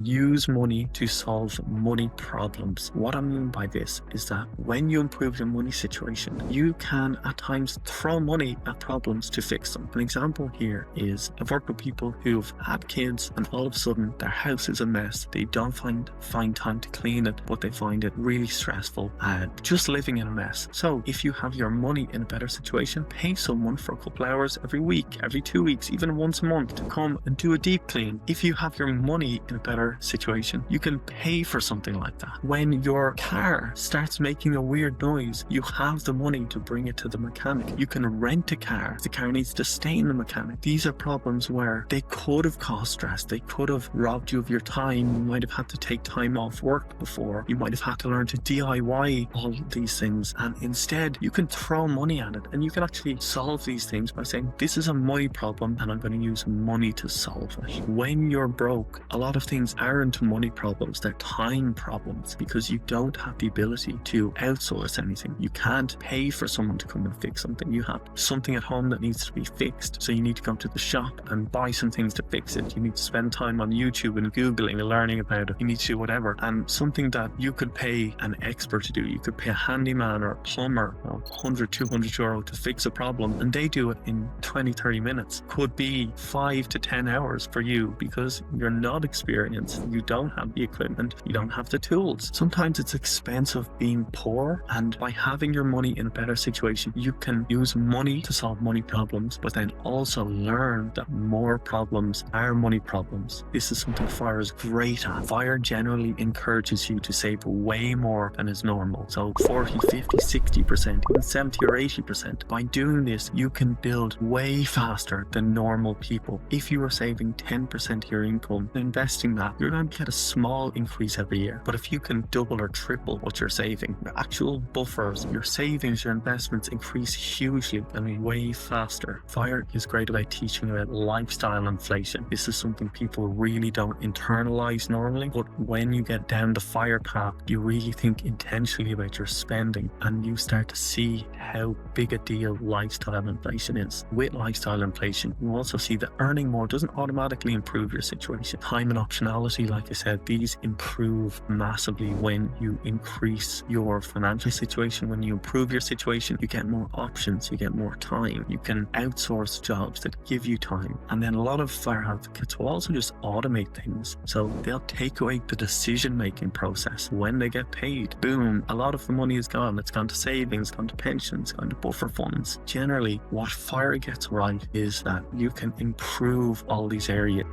Use money to solve money problems. What I mean by this is that when you improve your money situation, you can at times throw money at problems to fix them. An example here is I've worked with people who've had kids and all of a sudden their house is a mess. They don't find time to clean it, but they find it really stressful and just living in a mess. So if you have your money in a better situation, pay someone for a couple hours every week, every 2 weeks, even once a month to come and do a deep clean. If you have your money in a better situation, you can pay for something like that. When your car starts making a weird noise, you have the money to bring it to the mechanic. You can rent a car if the car needs to stay in the mechanic. These are problems where they could have caused stress. They could have robbed you of your time. You might have had to take time off work before. You might have had to learn to DIY all these things. And instead, you can throw money at it and you can actually solve these things by saying, this is a money problem and I'm going to use money to solve it. When you're broke, a lot of things aren't money problems, they're time problems, because you don't have the ability to outsource anything. You can't pay for someone to come and fix something. You have something at home that needs to be fixed, so you need to go to the shop and buy some things to fix it. You need to spend time on YouTube and Googling and learning about it. You need to do whatever. And something that you could pay an expert to do, you could pay a handyman or a plumber 100, 200 euro to fix a problem, and they do it in 20, 30 minutes. Could be 5 to 10 hours for you because you're not experienced. You don't have the equipment, you don't have the tools. Sometimes it's expensive being poor, and by having your money in a better situation, you can use money to solve money problems, but then also learn that more problems are money problems. This is something FIRE is great at. FIRE generally encourages you to save way more than is normal. So 40, 50, 60%, even 70 or 80%. By doing this, you can build way faster than normal people. If you are saving 10% of your income, investing that, you're going to get a small increase every year. But if you can double or triple what you're saving, your actual buffers, your savings, your investments increase hugely and way faster. FIRE is great about teaching about lifestyle inflation. This is something people really don't internalize normally, but when you get down the FIRE path, you really think intentionally about your spending and you start to see how big a deal lifestyle inflation is. With lifestyle inflation, you also see that earning more doesn't automatically improve your situation. Time and optionality, like I said, these improve massively when you increase your financial situation. When you improve your situation, you get more options, you get more time. You can outsource jobs that give you time. And then a lot of FIRE advocates will also just automate things. So they'll take away the decision-making process. When they get paid, boom, a lot of the money is gone. It's gone to savings, gone to pensions, gone to buffer funds. Generally, what FIRE gets right is that you can improve all these areas.